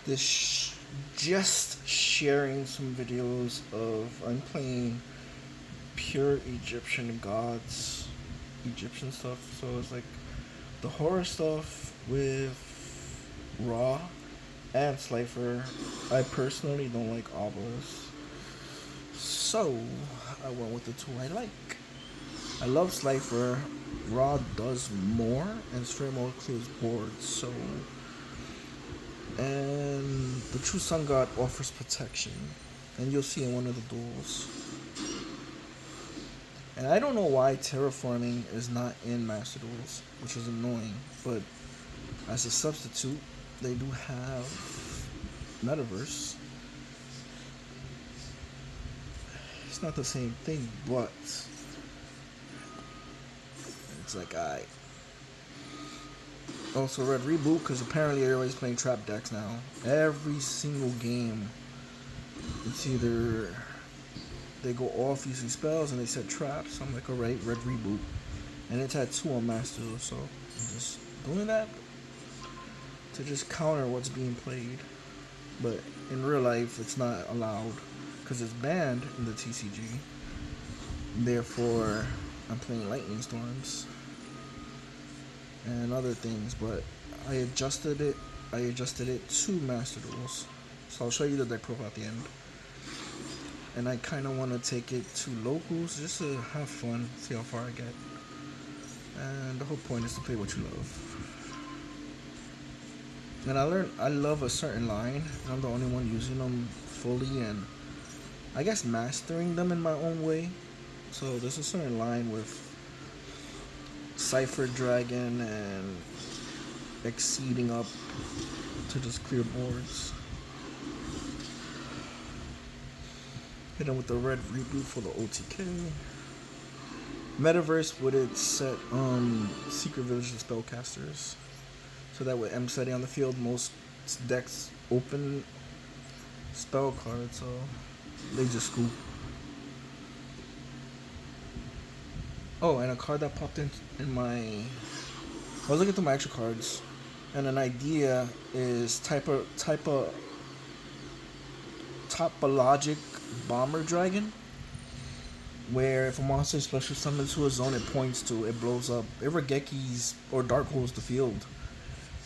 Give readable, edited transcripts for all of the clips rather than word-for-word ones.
this just sharing some videos of I'm playing pure Egyptian gods, Egyptian stuff. So it's like the horror stuff with Raw and Slifer. I personally don't like Obelisk, so I went with the two I like. I love Slifer. Raw does more and straight mode clears boards. So, and the True Sun God offers protection, and you'll see in one of the duels. And I don't know why terraforming is not in Master Duels, which is annoying. But as a substitute, they do have Metaverse. It's not the same thing, but it's like also Red Reboot, because apparently everybody's playing trap decks now. Every single game, it's either they go off using spells and they set traps. I'm like, alright, Red Reboot. And it's had 2 on Master, so I'm just doing that to just counter what's being played. But in real life, it's not allowed because it's banned in the TCG. Therefore, I'm playing Lightning Storms and other things, but I adjusted it to Master Duels. So I'll show you the deck profile at the end. And I kind of want to take it to locals just to have fun, see how far I get. And the whole point is to play what you love. And I love a certain line, and I'm the only one using them fully and I guess mastering them in my own way. So there's a certain line with Slifer Dragon and exceeding up to just clear boards. Hit them with the Red Reboot for the OTK. Metaverse with its set Secret Village of Spellcasters. So that with M setting on the field, most decks open spell cards, so they just scoop. Oh, and a card that popped in my... I was looking through my extra cards, and an idea is topologic Bomber Dragon, where if a monster is special summoned to a zone it points to, it blows up. It Regekis or Dark Holes the field.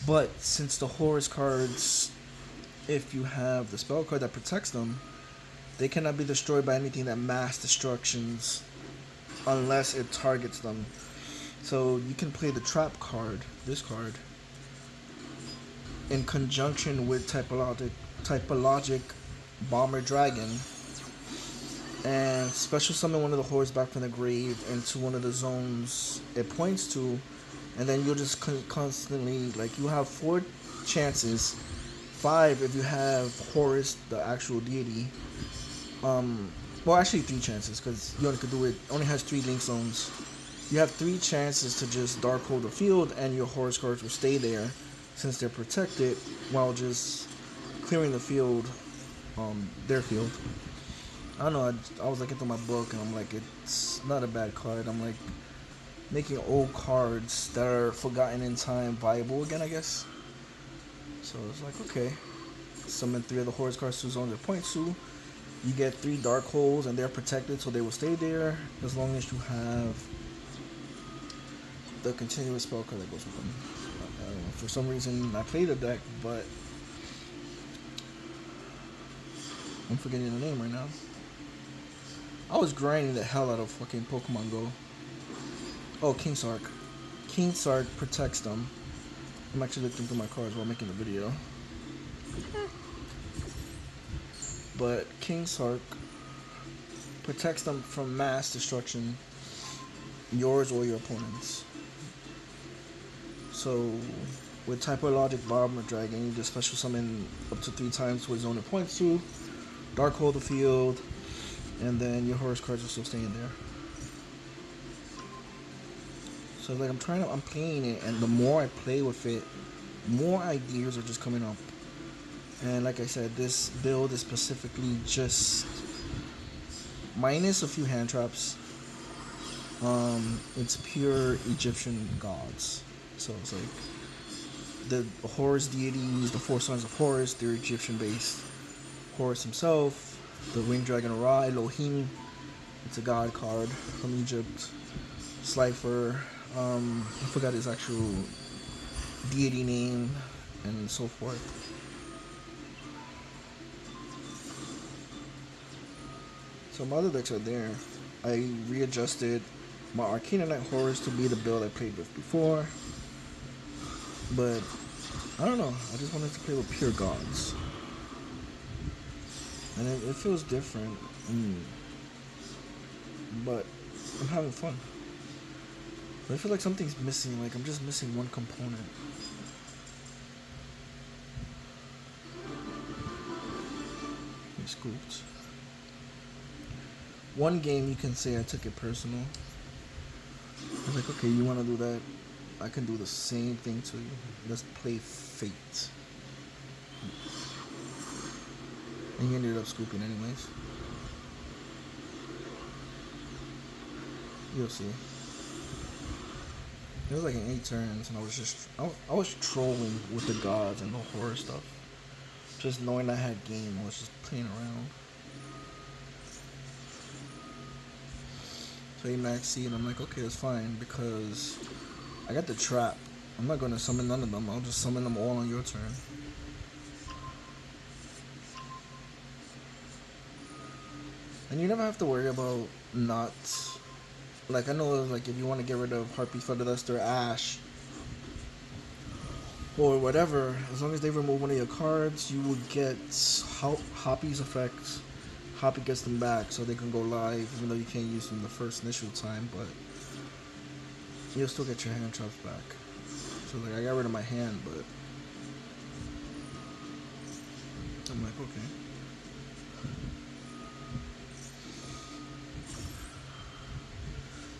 But since the Horus cards, if you have the spell card that protects them, they cannot be destroyed by anything that mass destructions unless it targets them. So you can play the trap card, this card, in conjunction with typologic Bomber Dragon, and special summon one of the hordes back from the grave into one of the zones it points to, and then you'll just constantly, like, you have 4 chances, 5 if you have Horus, the actual deity. Well, actually 3 chances, because you only could do it. Only has 3 link zones. You have 3 chances to just dark hold the field, and your Horus cards will stay there, since they're protected, while just clearing the field, their field. I don't know. I was looking through my book, and I'm like, it's not a bad card. I'm like making old cards that are forgotten in time viable again, I guess. So it's like, okay, summon 3 of the Horus cards to zones they're point to. You get 3 dark holes and they're protected, so they will stay there as long as you have the continuous spell card that goes with them. I don't know, for some reason I played the deck, but I'm forgetting the name right now. I was grinding the hell out of fucking Pokemon Go. Oh, King Sark. King Sark protects them. I'm actually looking through my cards while making the video. But King Sark protects them from mass destruction, yours or your opponent's. So with Typologic Bomber Dragon, you just special summon up to 3 times to a zone it points to, dark hold the field, and then your Horus cards are still staying there. So like I'm playing it, and the more I play with it, more ideas are just coming up. And like I said, this build is specifically just minus a few hand traps. It's pure Egyptian gods. So it's like the Horus deities, the four sons of Horus. They're Egyptian-based. Horus himself, the winged dragon Ra, Elohim. It's a god card from Egypt. Slifer. I forgot his actual deity name, and so forth. So my other decks are there. I readjusted my Arcana Knight Horus to be the build I played with before. But I don't know. I just wanted to play with pure gods. And it feels different. But I'm having fun. But I feel like something's missing. Like I'm just missing one component. He scooped. One game you can say I took it personal. I was like, okay, you want to do that? I can do the same thing to you. Let's play Fate. And he ended up scooping anyways. You'll see. It was like in 8 turns, and I was trolling with the gods and the horror stuff. Just knowing I had game, I was just playing around. So he maxed, and I'm like, okay, that's fine, because I got the trap. I'm not going to summon none of them. I'll just summon them all on your turn. And you never have to worry about not... Like, I know, like, if you want to get rid of Harpy, Featherduster, Ash, or whatever, as long as they remove one of your cards, you will get Hoppy's effect. Hoppy gets them back, so they can go live, even though you can't use them the first initial time, but you'll still get your hand traps back. So, like, I got rid of my hand, but I'm like, okay.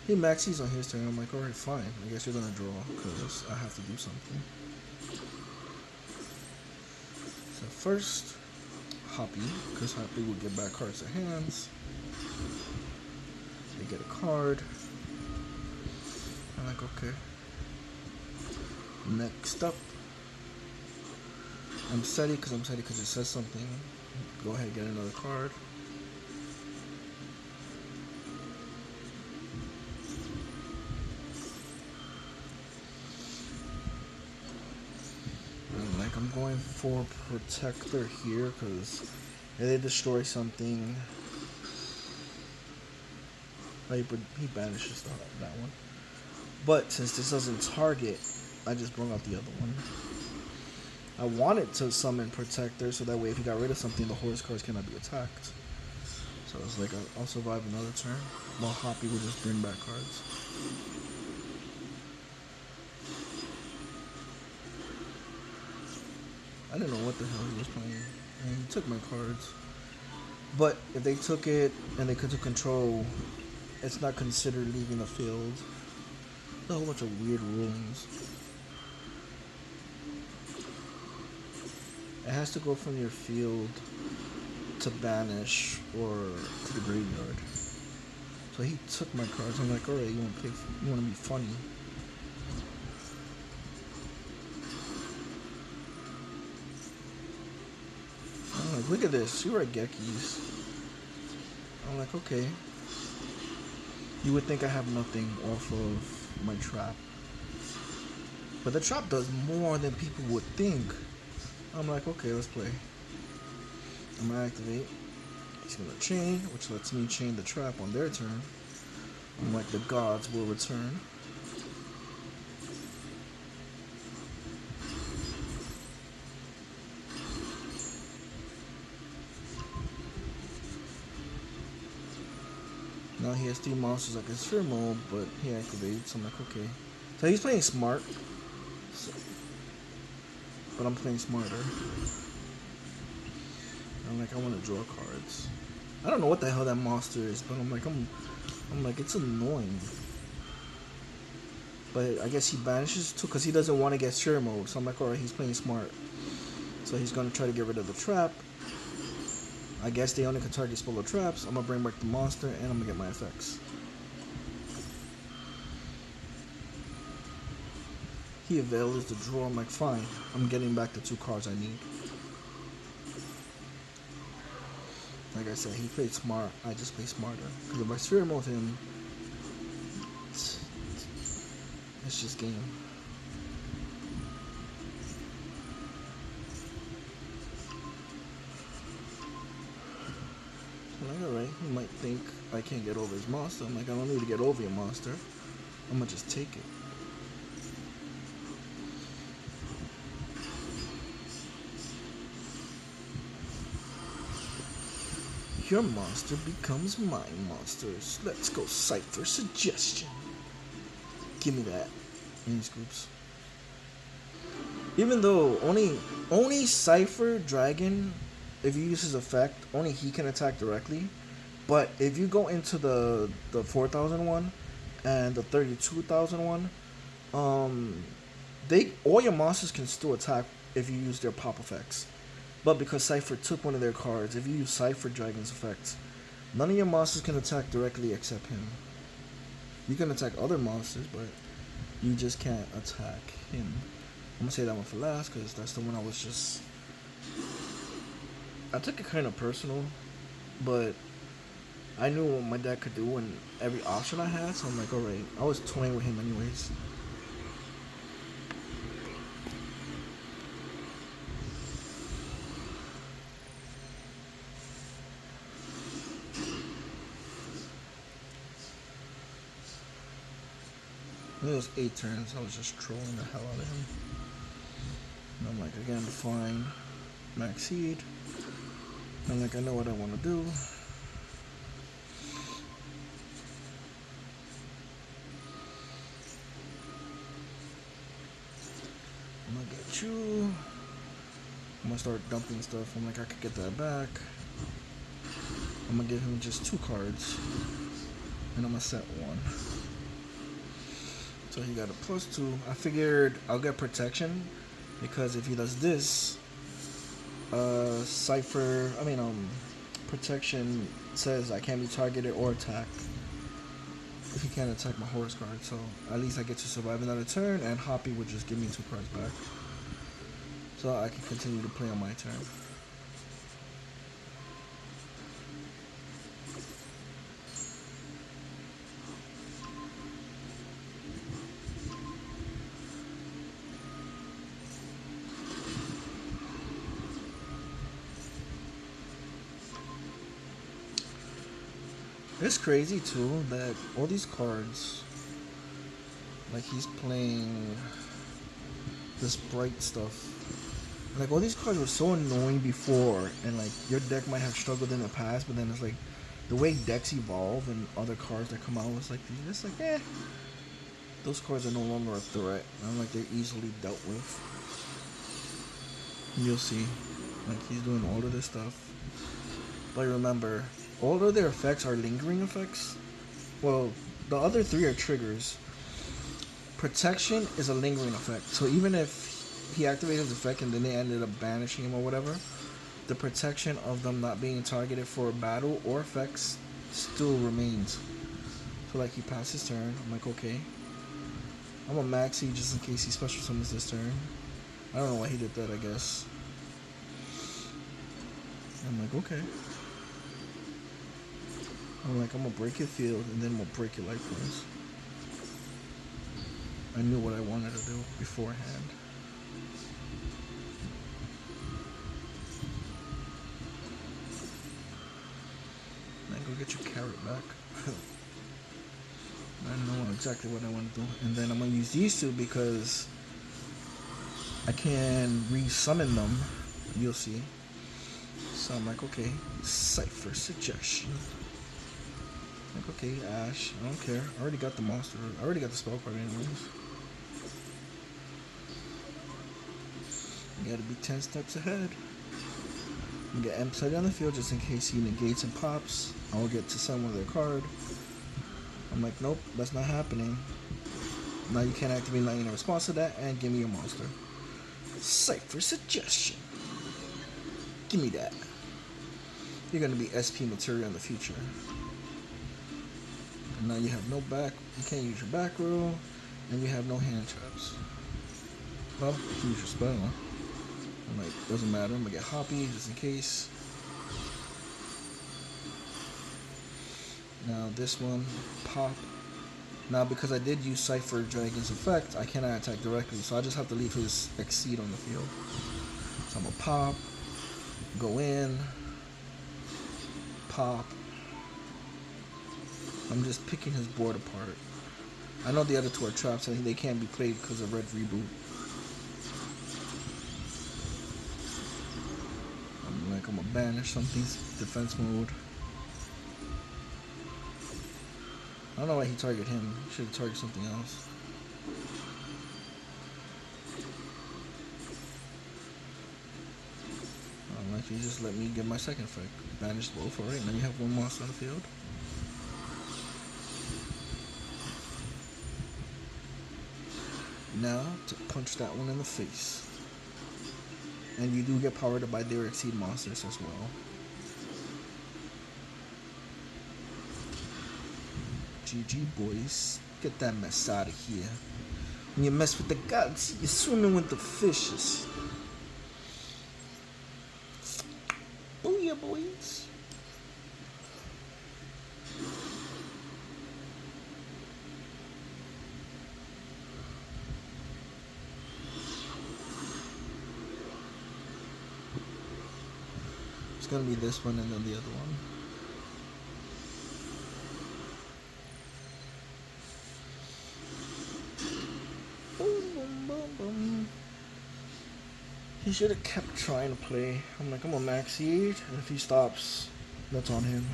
He maxes on his turn. I'm like, alright, fine. I guess you're gonna draw, because I have to do something. So first, Hoppy, because Hoppy will get back cards to hands. They get a card. I'm like, okay. Next up, I'm steady because it says something. Go ahead and get another card. I'm going for Protector here because if they destroy something, he banishes that one. But since this doesn't target, I just bring out the other one. I wanted to summon Protector so that way if he got rid of something, the Horus cards cannot be attacked. So it's like I'll survive another turn while Hoppy will just bring back cards. I didn't know what the hell he was playing. And he took my cards. But if they took it and they took control, it's not considered leaving the field. There's a whole bunch of weird rulings. It has to go from your field to banish or to the graveyard. So he took my cards. I'm like, alright, you want to be funny. I'm like, look at this. You are Gekis. I'm like, okay. You would think I have nothing off of my trap. But the trap does more than people would think. I'm like, okay, let's play. I'm going to activate. He's going to chain, which lets me chain the trap on their turn. I'm like, the gods will return. Now he has 3 monsters like his fear mode, but he activates. I'm like, okay. So he's playing smart. So, but I'm playing smarter. I'm like, I want to draw cards. I don't know what the hell that monster is, but I'm like, it's annoying. But I guess he banishes too, because he doesn't want to get fear mode. So I'm like, alright, he's playing smart. So he's going to try to get rid of the trap. I guess they only can target spell or traps. I'm going to bring back the monster, and I'm going to get my effects. He avails the draw. I'm like, fine. I'm getting back the 2 cards I need. Like I said, he played smart. I just play smarter. Because if I sphere mode him, it's just game. I'm like, alright, he might think I can't get over his monster. I'm like, I don't need to get over your monster. I'm gonna just take it. Your monster becomes my monsters. Let's go Slifer suggestion. Give me that. Mini scoops. Even though only Slifer Dragon, if you use his effect, only he can attack directly. But if you go into the 4,000 one and the 32,000 one, all your monsters can still attack if you use their pop effects. But because Slifer took one of their cards, if you use Slifer Dragon's effects, none of your monsters can attack directly except him. You can attack other monsters, but you just can't attack him. I'm gonna say that one for last because that's the one I took it kind of personal, but I knew what my deck could do and every option I had, so I'm like, alright. I was toying with him anyways. It was 8 turns. I was just trolling the hell out of him. And I'm like, again, fine. Max seed. I'm like, I know what I want to do. I'm gonna get you. I'm gonna start dumping stuff. I'm like, I could get that back. I'm gonna give him just 2 cards. And I'm gonna set 1. So he got a +2. I figured I'll get protection because if he does this, protection says I can't be targeted or attacked if he can't attack my Horus card. So at least I get to survive another turn, and Hoppy would just give me 2 cards back, so I can continue to play on my turn. It's crazy too that all these cards, like he's playing this bright stuff. Like all these cards were so annoying before, and like your deck might have struggled in the past, but then it's like the way decks evolve and other cards that come out, it's like those cards are no longer a threat. I'm like, they're easily dealt with. You'll see, like he's doing all of this stuff, but remember, all of their effects are lingering effects. Well, the other 3 are triggers. Protection is a lingering effect. So even if he activated his effect and then they ended up banishing him or whatever, the protection of them not being targeted for a battle or effects still remains. So like he passed his turn. I'm like, okay. I'm a maxi just in case he special summons this turn. I don't know why he did that, I guess. I'm like, okay. I'm like, I'm gonna break your field and then we'll break your life points. I knew what I wanted to do beforehand. Then go get your carrot back. I know exactly what I want to do. And then I'm gonna use these 2 because I can re-summon them. You'll see. So I'm like, okay, Slifer suggestion. Like, okay, Ash, I don't care. I already got the monster. I already got the spell card anyways. You gotta be 10 steps ahead. You get empty on the field just in case he negates and pops. I'll get to summon their card. I'm like, nope, that's not happening. Now you can't activate lightning in response to that, and give me your monster. Slifer suggestion. Give me that. You're gonna be SP material in the future. And now you have no back. You can't use your back row, and you have no hand traps. Well, use your spell. I'm like, doesn't matter. I'm gonna get Hoppy just in case. Now this one, pop. Now because I did use Slifer Dragon's effect, I cannot attack directly, so I just have to leave his Exceed on the field. So I'm gonna pop, go in, pop. I'm just picking his board apart. I know the other two are traps and they can't be played because of Red Reboot. I'm gonna banish something's defense mode. I don't know why he targeted him. He should have targeted something else. Like you just let me get my second effect. Banish both, alright. Now you have one monster on the field. Now to punch that one in the face. And you do get powered by their Exceed monsters as well. GG boys. Get that mess out of here. When you mess with the gods, you're swimming with the fishes. Booyah boys. It's gonna be this one and then the other one. He should have kept trying to play. I'm like, I'm gonna max seed, and if he stops, that's on him.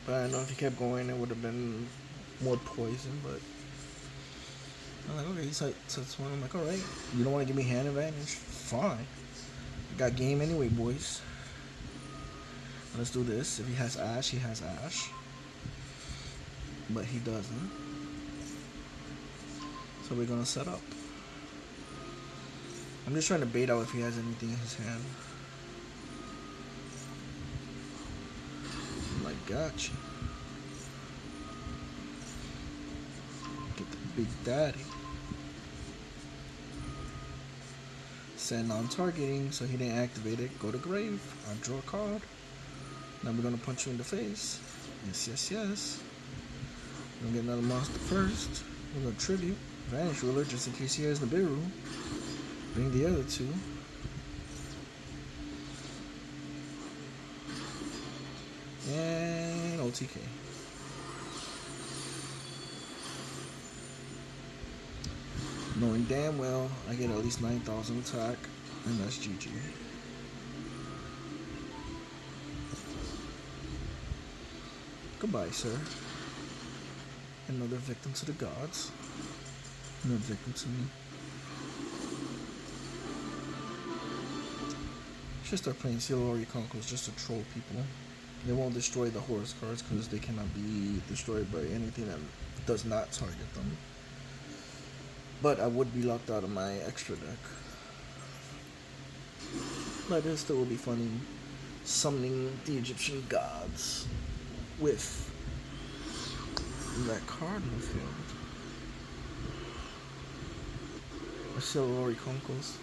But I know if he kept going, it would have been more poison. But I'm like, okay, he's like, that's one. I'm like, all right, you don't want to give me hand advantage? Fine. Got game anyway, boys. Let's do this. If he has Ash, he has Ash. But he doesn't. So we're gonna set up. I'm just trying to bait out if he has anything in his hand. I'm like, gotcha. Get the big daddy. Set non-targeting, so he didn't activate it. Go to grave. I draw a card. Now we're gonna punch you in the face. Yes, yes, yes. We're gonna get another monster first. We're gonna tribute. Vanish Ruler, just in case he has Nibiru. Bring the other two. And OTK. Knowing damn well I get at least 9,000 attack, and that's GG. Goodbye, sir. Another victim to the gods. Another victim to me. Should start playing Seal Conquest just to troll people. They won't destroy the Horus cards because they cannot be destroyed by anything that does not target them. But I would be locked out of my extra deck. But it still will be funny summoning the Egyptian gods with that card in the field. Or Silvery Conquest.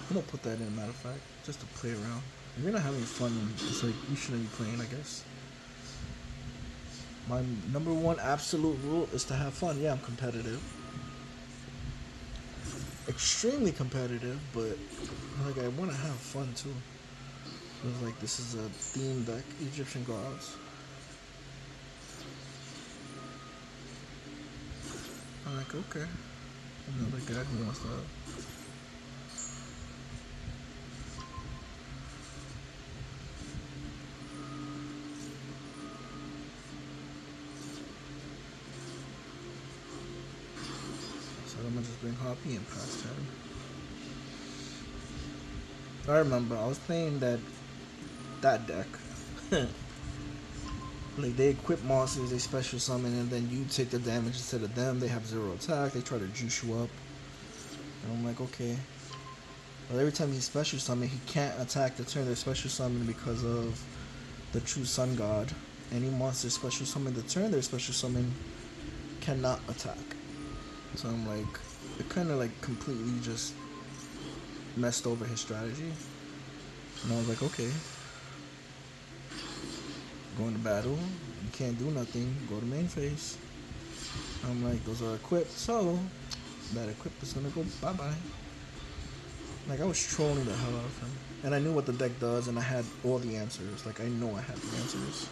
I'm gonna put that in, matter of fact, just to play around. If you're not having fun, it's like you shouldn't be playing, I guess. My number one absolute rule is to have fun. Yeah, I'm competitive. Extremely competitive, but like I want to have fun too. It's like this is a theme deck, Egyptian gods. I'm like, okay. Another guy who wants that. I'm gonna just bring Hoppy and pass turn. I remember I was playing that deck. Like they equip monsters, they special summon, and then you take the damage instead of them. They have 0 attack. They try to juice you up, and I'm like, okay. But every time he special summon, he can't attack the turn they're special summon because of the true sun god. Any monster special summon the turn they're special summon cannot attack. So I'm like, it kind of like completely just messed over his strategy. And I was like, okay, go into battle, you can't do nothing, go to main phase. I'm like, those are equipped, so that equip is gonna go bye-bye. Like, I was trolling the hell out of him. And I knew what the deck does, and I had all the answers. Like, I know I had the answers.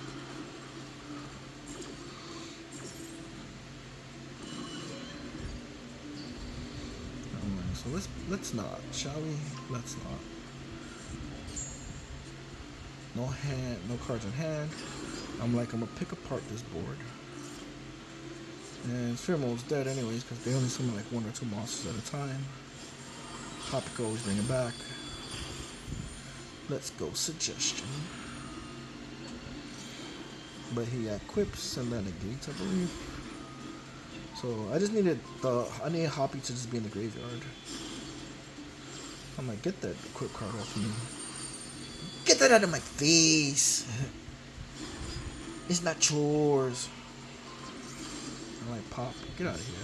So let's not, shall we? Let's not. No hand, no cards in hand. I'm like, I'm gonna pick apart this board. And Pheromone's dead anyways, because they only summon like 1 or 2 monsters at a time. Poppy could always bring it back. Let's go suggestion. But he equips and then negates, I believe. So I just needed I needed Hoppy to just be in the graveyard. I'm like, get that equip card off me. Get that out of my face. It's not yours. I'm like, Pop, get out of here.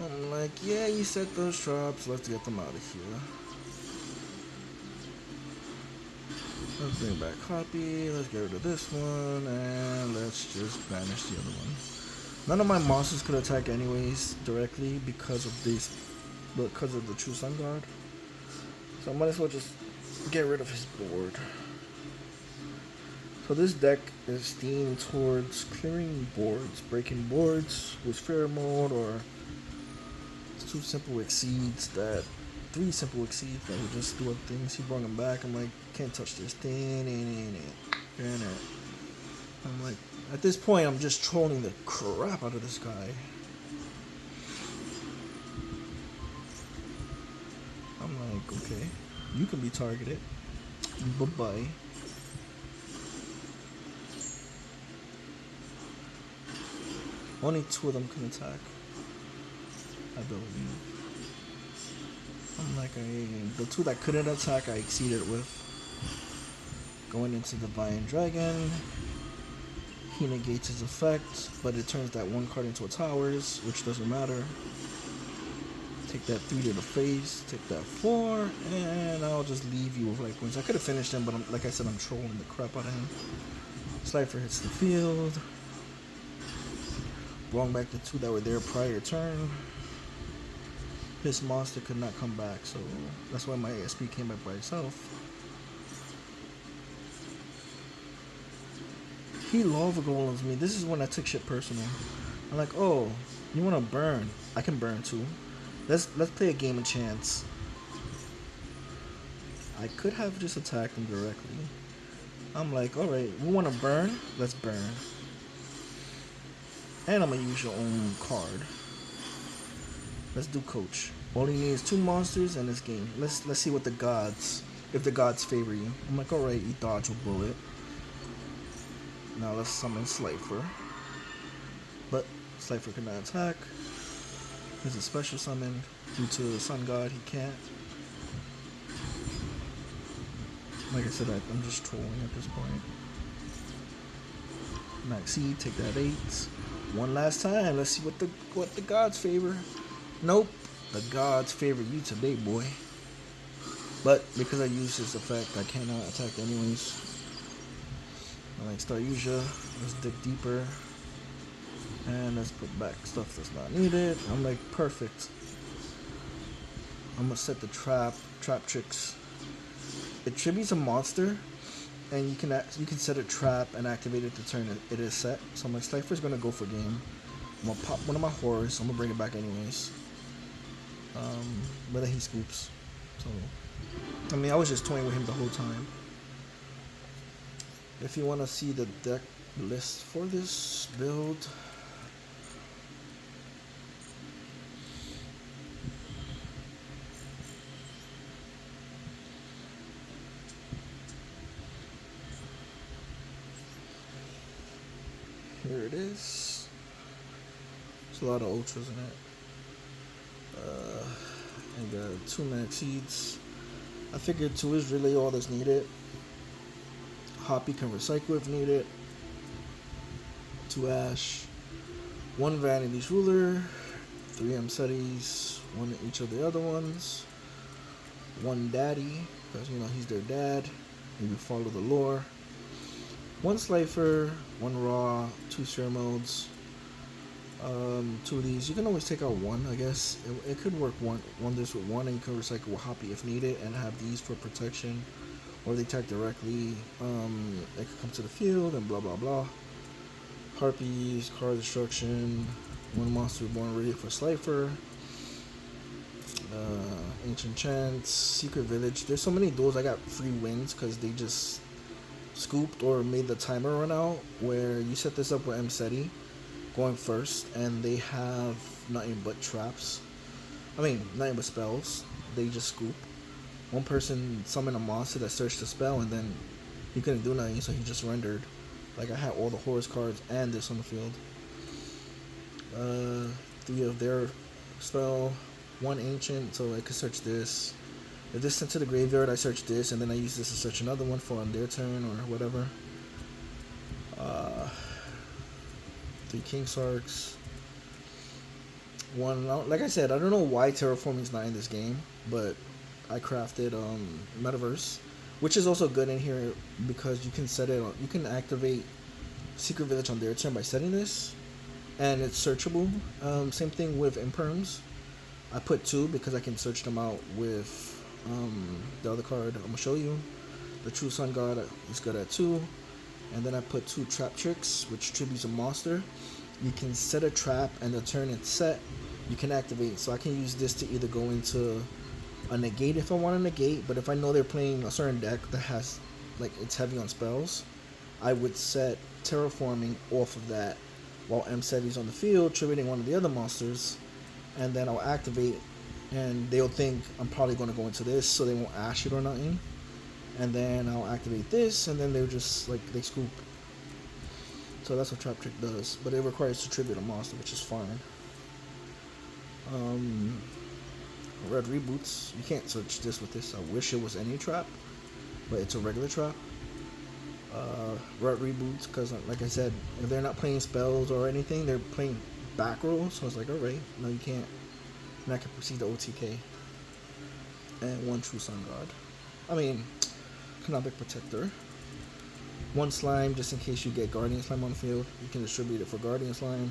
I'm like, yeah, you set those traps. Let's get them out of here. Let's bring back Hoppy. Let's get rid of this one. And let's just banish the other one. None of my monsters could attack anyways directly because of the True Sun Guard. So I might as well just get rid of his board. So this deck is themed towards clearing boards, breaking boards with Pheromone, or 2 simple exceeds that 3 simple exceeds that would just do other things. He brought him back. I'm like, can't touch this thing. I'm like, at this point, I'm just trolling the crap out of this guy. I'm like, okay, you can be targeted. Bye-bye. Only 2 of them can attack, I believe. I'm like, the 2 that couldn't attack, I exceeded with. Going into Divine Dragon. He negates his effect, but it turns that 1 card into a Towers, which doesn't matter. Take that 3 to the face, take that 4, and I'll just leave you with like wins. I could have finished him, but like I said, I'm trolling the crap out of him. Slifer hits the field. Brought back the 2 that were there prior turn. His monster could not come back, so that's why my ASP came back by itself. He lava golems me. This is when I took shit personal. I'm like, oh, you wanna burn? I can burn too. Let's play a game of chance. I could have just attacked him directly. I'm like, alright, we wanna burn? Let's burn. And I'm gonna use your own card. Let's do coach. All you need is 2 monsters in this game. Let's see what the gods, if the gods favor you. I'm like, alright, you dodge a bullet. Now let's summon Slifer. But Slifer cannot attack. He's a special summon. Due to the Sun God, he can't. Like I said, I'm just trolling at this point. Max E, take that 8. One last time. Let's see what the gods favor. Nope. The gods favor you today, boy. But because I used this effect, I cannot attack anyways. I like Staryuja. Let's dig deeper. And let's put back stuff that's not needed. I'm like, perfect. I'm gonna set the trap tricks. It tributes a monster, and you can set a trap and activate it to turn it is set. So my Slifer's gonna go for game. I'm gonna pop one of my Horus. I'm gonna bring it back anyways. But then he scoops. So I mean, I was just toying with him the whole time. If you want to see the deck list for this build, here it is. There's a lot of ultras in it. And got 2 max seeds. I figured 2 is really all that's needed. Hoppy can recycle if needed. 2 Ash. 1 Vanity's Ruler. 3 Msetties. 1 each of the other ones. 1 Daddy, because he's their dad. Maybe follow the lore. 1 Slifer. 1 Raw. 2 Sphere Modes. 2 of these. You can always take out 1, I guess. It could work wonders with 1, and you can recycle with Hoppy if needed, and have these for protection. Or they attack directly. It could come to the field and blah blah blah. Harpies, card destruction. 1 monster born ready for Slifer. Ancient Chants, Secret Village. There's so many duels I got free wins because they just scooped or made the timer run out, where you set this up with Mseti going first, and they have nothing but traps. Nothing but spells. They just scoop. One person summoned a monster that searched the spell, and then he couldn't do nothing, so he just rendered. Like, I had all the Horus cards and this on the field. 3 of their spell, 1 ancient, so I could search this. If this sent to the graveyard, I search this, and then I use this to search another one for on their turn or whatever. 3 King Sarks. 1, like I said, I don't know why terraforming is not in this game, but I crafted Metaverse, which is also good in here because you can set it on, you can activate Secret Village on their turn by setting this, and it's searchable. Same thing with Imperms. I put 2 because I can search them out with the other card I'm gonna show you. The True Sun God is good at 2, and then I put 2 Trap Tricks, which tributes a monster. You can set a trap, and the turn it's set, you can activate. So I can use this to either go into a negate if I want to negate, but if I know they're playing a certain deck that has, like, it's heavy on spells, I would set terraforming off of that while Mseti's on the field, tributing one of the other monsters, and then I'll activate, and they'll think I'm probably going to go into this, so they won't ash it or nothing, and then I'll activate this, and then they'll just, like, they scoop. So that's what Trap Trick does, but it requires to tribute a monster, which is fine. Red Reboots, you can't search this with this. I wish it was any trap, but it's a regular trap. Red Reboots, because like I said, if they're not playing spells or anything, they're playing back rolls, so I was like, alright, no you can't. And I can proceed to OTK. And 1 True Sun God. Canonic Protector. 1 Slime, just in case you get Guardian Slime on the field. You can distribute it for Guardian Slime.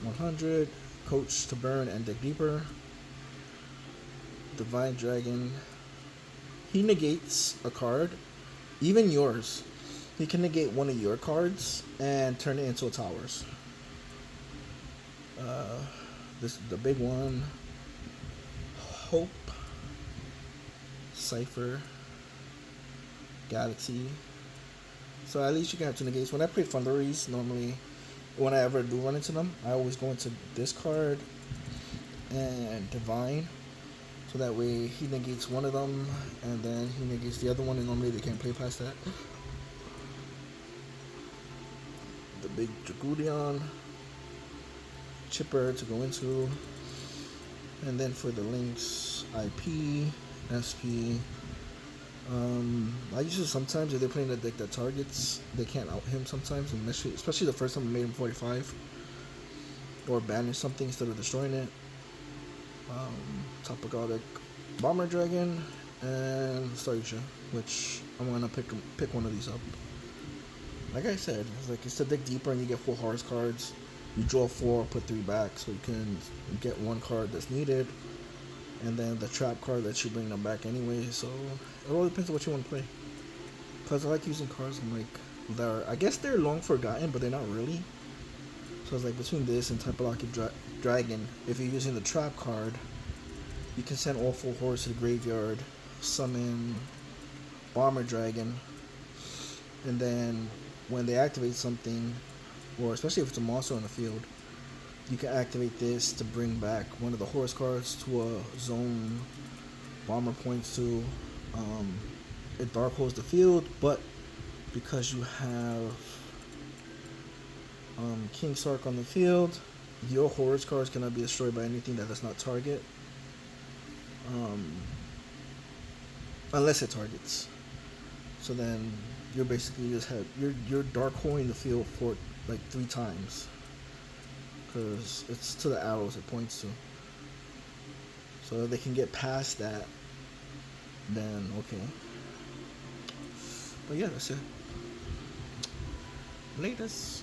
100. Coach to burn and dig deeper. Divine Dragon. He negates a card, even yours. He can negate one of your cards and turn it into a towers. This is the big one. Hope. Slifer. Galaxy. So at least you can have 2 negates. When I play Thunderies, normally, when I ever do run into them, I always go into this card and Divine, so that way he negates one of them, and then he negates the other one, and normally they can't play past that. The big Dragoudion, Chipper to go into, and then for the links, IP, SP. I use it sometimes if they're playing a deck that targets, they can't out him sometimes, especially the first time I made him 45, or banish something instead of destroying it. Topographic Bomber Dragon and Starusha, which I'm gonna pick one of these up. Like I said, it's to dig deeper and you get 4 Horus cards. You draw 4, put 3 back, so you can get 1 card that's needed, and then the trap card that you bring them back anyway. So it all depends on what you want to play. Plus I like using cards I guess they're long forgotten, but they're not really. So it's like between this and Typologic Dragon, if you're using the trap card, you can send all 4 Horus to the graveyard, summon Bomber Dragon, and then when they activate something, or especially if it's a monster on the field, you can activate this to bring back one of the Horus cards to a zone Bomber points to. It dark holds the field, but because you have King Sark on the field, your Horus cards cannot be destroyed by anything that does not target, unless it targets. So then you're basically just you're dark holding the field for like 3 times because it's to the arrows it points to. So if they can get past that, then okay. But yeah, that's it. Latest.